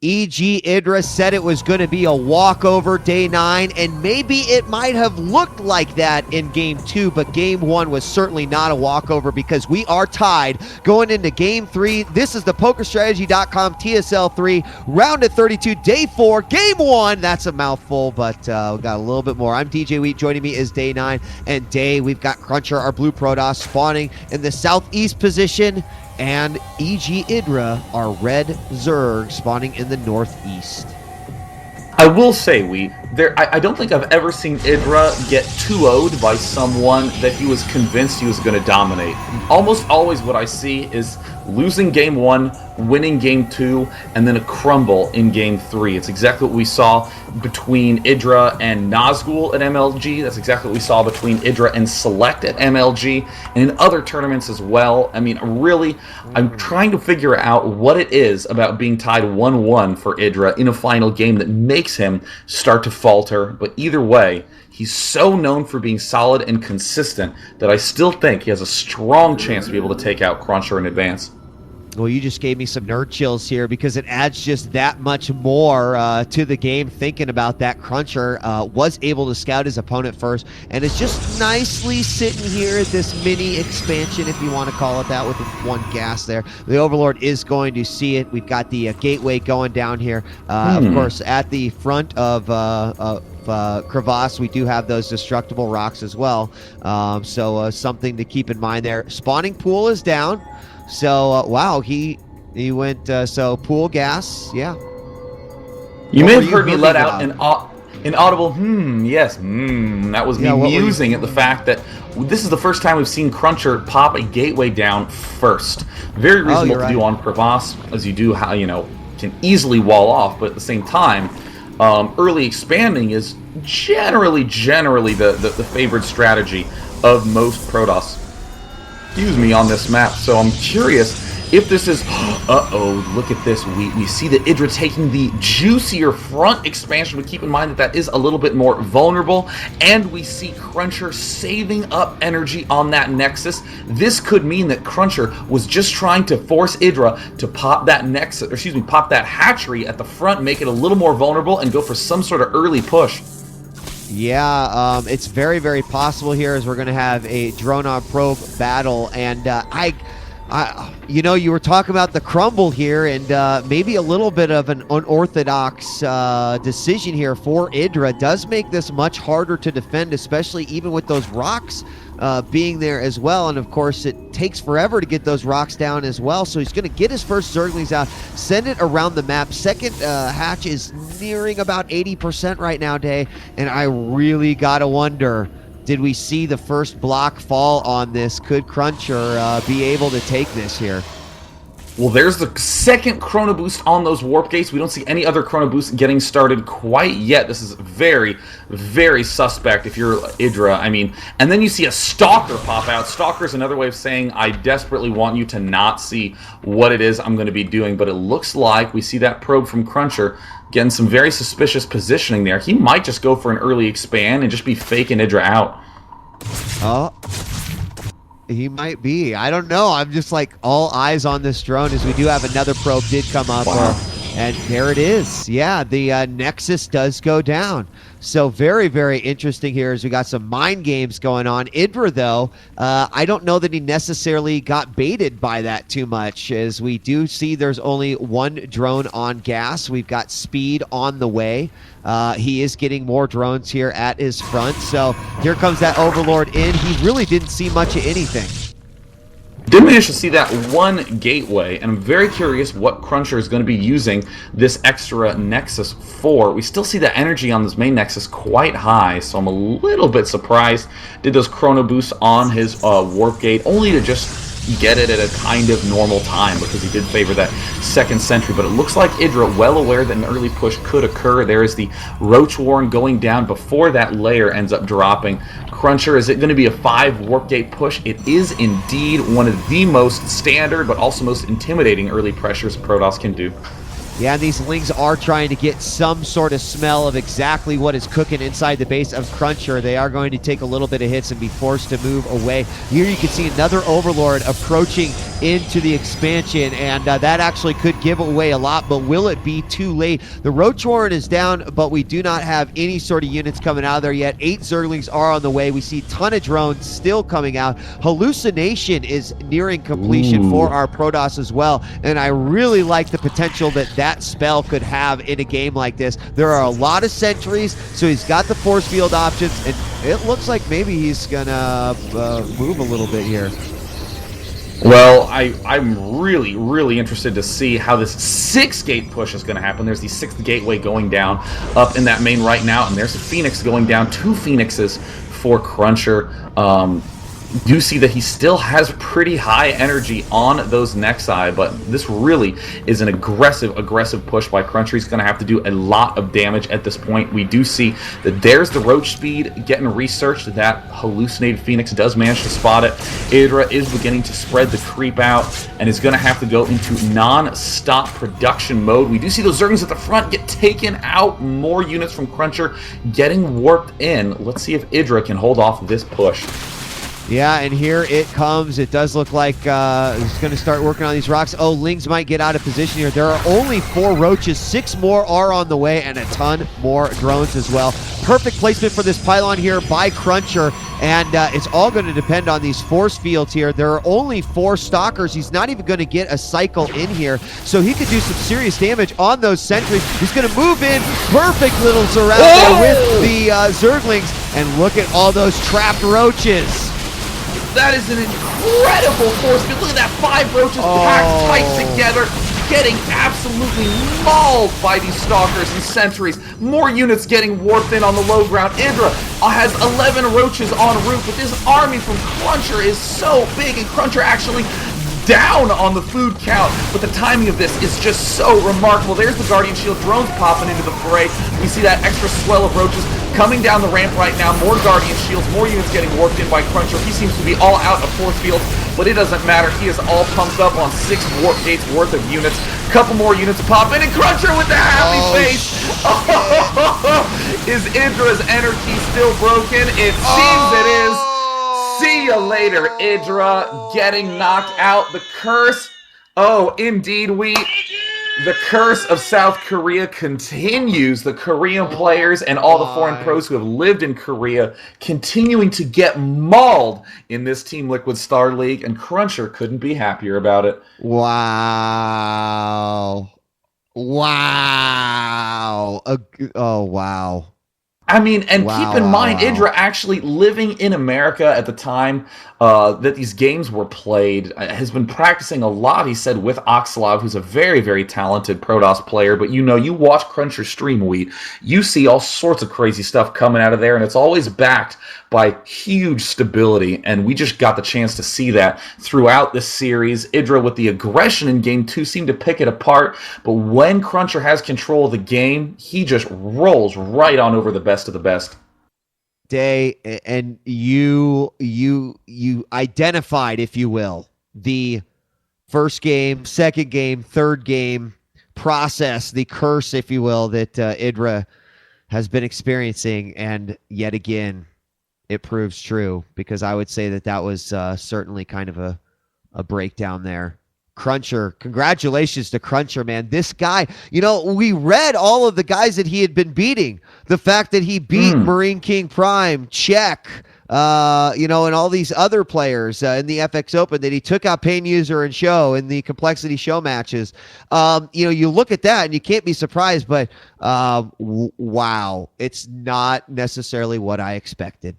EG.IdrA said it was going to be a walkover day 9, and maybe it might have looked like that in game 2, but game 1 was certainly not a walkover because we are tied going into game 3. This is the PokerStrategy.com TSL3 round of 32, day 4, game 1. That's a mouthful, but we got a little bit more. I'm DJ Wheat. Joining me is day 9, and day we've got CrunCher, our blue Protoss, spawning in the southeast position, and EG.IdrA, our red Zerg, spawning in the northeast. I will say, I don't think I've ever seen IdrA get 2-0'd by someone that he was convinced he was going to dominate. Almost always what I see is losing game 1, winning game 2, and then a crumble in game 3. It's exactly what we saw between IdrA and Nazgul at MLG. That's exactly what we saw between IdrA and Select at MLG, and in other tournaments as well. I mean, really, I'm trying to figure out what it is about being tied 1-1 for IdrA in a final game that makes him start to falter. But either way, he's so known for being solid and consistent that I still think he has a strong chance to be able to take out CrunCher in advance. Well, you just gave me some nerd chills here because it adds just that much more to the game thinking about that. CrunCher was able to scout his opponent first and is just nicely sitting here at this mini expansion, if you want to call it that, with one gas there. The Overlord is going to see it. We've got the gateway going down here. Of course, at the front of Crevasse, we do have those destructible rocks as well. So something to keep in mind there. Spawning pool is down. So, wow, he went, so pool gas, yeah. You may have heard me let out an audible, yes, that was me musing at the fact that this is the first time we've seen CrunCher pop a gateway down first. Very reasonable to do on Crevasse, as you do, can easily wall off, but at the same time, early expanding is generally the favored strategy of most Protoss. On this map, so I'm curious if this is look at this, we see that IdrA taking the juicier front expansion, but keep in mind that is a little bit more vulnerable, and we see CrunCher saving up energy on that Nexus. This could mean that CrunCher was just trying to force IdrA to pop that Nexus, or excuse me, pop that hatchery at the front, make it a little more vulnerable, and go for some sort of early push. Yeah, it's very, very possible here as we're going to have a drone-on-probe battle. And you were talking about the crumble here, and maybe a little bit of an unorthodox decision here for IdrA does make this much harder to defend, especially even with those rocks being there as well. And of course, it takes forever to get those rocks down as well. So he's going to get his first Zerglings out, send it around the map. Second hatch is nearing about 80% right now, Day. And I really got to wonder, did we see the first block fall on this? Could CrunCher be able to take this here? Well, there's the second Chrono Boost on those Warp Gates. We don't see any other Chrono Boost getting started quite yet. This is very, very suspect if you're IdrA. I mean, and then you see a Stalker pop out. Stalker is another way of saying, I desperately want you to not see what it is I'm going to be doing. But it looks like we see that probe from CrunCher getting some very suspicious positioning there. He might just go for an early expand and just be faking IdrA out. Oh. He might be. I don't know. I'm just like all eyes on this drone as we do have another probe did come up. Wow. And there it is. Yeah, the Nexus does go down. So very, very interesting here as we got some mind games going on. IdrA, though, I don't know that he necessarily got baited by that too much, as we do see there's only one drone on gas. We've got speed on the way. He is getting more drones here at his front. So here comes that Overlord in. He really didn't see much of anything. Did manage to see that one gateway, and I'm very curious what CrunCher is going to be using this extra Nexus for. We still see the energy on this main Nexus quite high, so I'm a little bit surprised. Did those Chrono Boosts on his Warp Gate, only to just get it at a kind of normal time, because he did favor that second sentry. But it looks like IdrA, well aware that an early push could occur. There is the Roach Warren going down before that layer ends up dropping. CrunCher, is it going to be a 5 Warp Gate push? It is indeed one of the most standard, but also most intimidating early pressures Protoss can do. Yeah, and these Lings are trying to get some sort of smell of exactly what is cooking inside the base of CrunCher. They are going to take a little bit of hits and be forced to move away. Here you can see another Overlord approaching into the expansion, and that actually could give away a lot, but will it be too late? The Roach Warren is down, but we do not have any sort of units coming out of there yet. 8 Zerglings are on the way. We see a ton of drones still coming out. Hallucination is nearing completion for our Protoss as well, and I really like the potential that spell could have in a game like this. There are a lot of sentries, so he's got the force field options, and it looks like maybe he's gonna move a little bit here. Well, I'm really interested to see how this 6-gate push is going to happen. There's the 6th gateway going down up in that main right now, and there's a Phoenix going down. 2 Phoenixes for CrunCher. Do see that he still has pretty high energy on those Nexi, but this really is an aggressive push by CrunCher. He's going to have to do a lot of damage at this point. We do see that there's the Roach speed getting researched. That hallucinated Phoenix does manage to spot it. EG.IdrA is beginning to spread the creep out and is going to have to go into non-stop production mode. We do see those Zerglings at the front get taken out. More units from CrunCher getting warped in. Let's see if EG.IdrA can hold off this push. Yeah, and here it comes. It does look like it's going to start working on these rocks. Oh, Lings might get out of position here. There are only 4 Roaches. 6 more are on the way, and a ton more drones as well. Perfect placement for this pylon here by CrunCher, and it's all going to depend on these force fields here. There are only 4 Stalkers. He's not even going to get a cycle in here, so he could do some serious damage on those sentries. He's going to move in. Perfect little surround there with the Zerglings, and look at all those trapped Roaches. That is an incredible force field. Look at that, 5 Roaches packed tight together, getting absolutely mauled by these Stalkers and Sentries. More units getting warped in on the low ground. EG.IdrA has 11 Roaches en route, but this army from CrunCher is so big, and CrunCher actually down on the food count, but the timing of this is just so remarkable. There's the Guardian Shield drones popping into the fray. We see that extra swell of Roaches coming down the ramp right now. More Guardian Shields, more units getting warped in by CrunCher. He seems to be all out of force field, but it doesn't matter. He is all pumped up on 6 warp gates worth of units. Couple more units pop in, and CrunCher with the happy face. Is EG.IdrA's energy still broken? It seems it is. See you later, EG.IdrA, getting knocked out. The curse, oh, indeed, the curse of South Korea continues. The Korean players and all the foreign pros who have lived in Korea continuing to get mauled in this Team Liquid Star League, and CrunCher couldn't be happier about it. Wow. Wow. Oh, wow. I mean, and keep in mind, EG.IdrA actually living in America at the time that these games were played, has been practicing a lot, he said, with Oxalov, who's a very talented Protoss player. But you watch CrunCher stream, you see all sorts of crazy stuff coming out of there, and it's always backed by huge stability, and we just got the chance to see that throughout this series. EG.IdrA, with the aggression in Game 2, seemed to pick it apart, but when CrunCher has control of the game, he just rolls right on over the best of the best. Day, and you identified, if you will, the first game, second game, third game process, the curse, if you will, that EG.IdrA has been experiencing, and yet again, it proves true, because I would say that was certainly kind of a breakdown there. CrunCher, congratulations to CrunCher, man. This guy, we read all of the guys that he had been beating. The fact that he beat Marine King Prime, Czech, and all these other players in the FX Open, that he took out Pain User and Show in the Complexity Show matches. You look at that and you can't be surprised, but wow, it's not necessarily what I expected.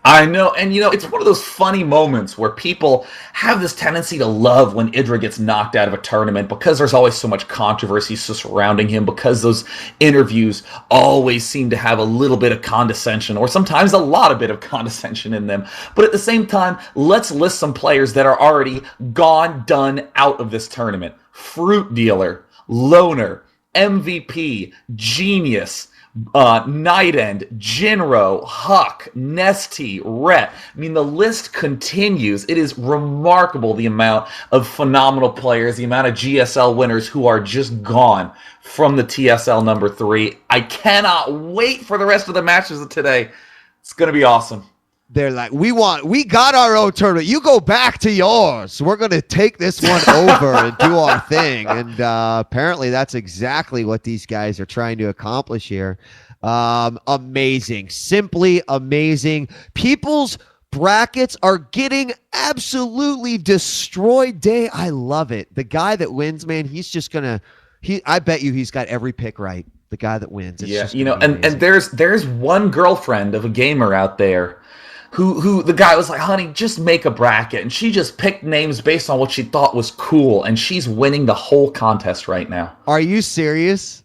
I know, and it's one of those funny moments where people have this tendency to love when EG.IdrA gets knocked out of a tournament, because there's always so much controversy surrounding him, because those interviews always seem to have a little bit of condescension, or sometimes a lot of bit of condescension in them. But at the same time, let's list some players that are already done out of this tournament. Fruit Dealer, Loner, MVP, Genius, Night End, Jinro, Huck, Nesty, Rhett. I mean, the list continues. It is remarkable the amount of phenomenal players, the amount of GSL winners who are just gone from the TSL number 3. I cannot wait for the rest of the matches of today. It's going to be awesome. They're like, we got our own tournament. You go back to yours. We're going to take this one over and do our thing. And apparently that's exactly what these guys are trying to accomplish here. Amazing. Simply amazing. People's brackets are getting absolutely destroyed. Day, I love it. The guy that wins, man, he's just going to, I bet you he's got every pick right. The guy that wins. It's yeah, you know, and there's one girlfriend of a gamer out there who the guy was like, honey, just make a bracket. And she just picked names based on what she thought was cool. And she's winning the whole contest right now. Are you serious?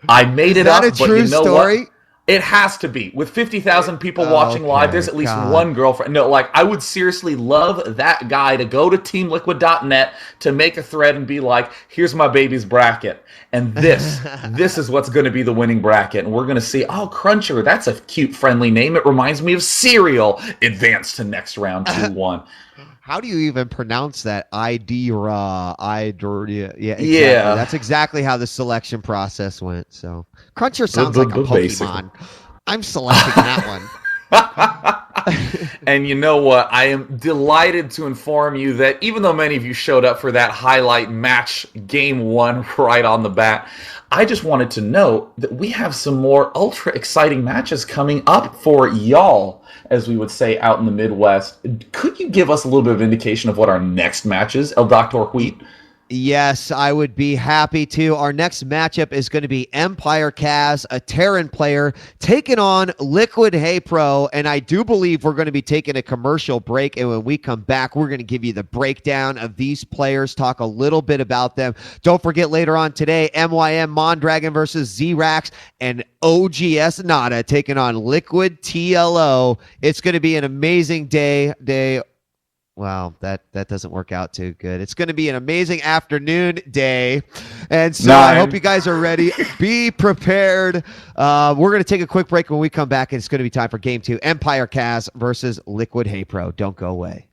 I made it up, but you know story? What? It has to be. With 50,000 people watching live, there's at least one girlfriend. No, like, I would seriously love that guy to go to teamliquid.net to make a thread and be like, here's my baby's bracket. And this is what's going to be the winning bracket. And we're going to see, oh, Cruncher, that's a cute, friendly name. It reminds me of cereal. Advance to next round 2-1. How do you even pronounce that? EG.IdrA. Yeah, exactly. Yeah. That's exactly how the selection process went. So CrunCher sounds like a Pokemon. Basically. I'm selecting that one. And you know what? I am delighted to inform you that even though many of you showed up for that highlight match, game 1, right on the bat, I just wanted to note that we have some more ultra exciting matches coming up for y'all, as we would say out in the Midwest. Could you give us a little bit of indication of what our next match is, El Dr. Wheat? Yes, I would be happy to. Our next matchup is going to be Empire Kaz, a Terran player, taking on Liquid Hey Pro, and I do believe we're going to be taking a commercial break, and when we come back, we're going to give you the breakdown of these players, talk a little bit about them. Don't forget later on today, MYM Mondragon versus Z-Rax, and OGS Nada taking on Liquid TLO. It's going to be an amazing day. Wow, that doesn't work out too good. It's going to be an amazing afternoon day. And so I hope you guys are ready. Be prepared. We're going to take a quick break. When we come back, and it's going to be time for game 2. Empire Kaz versus Liquid Hey Pro. Don't go away.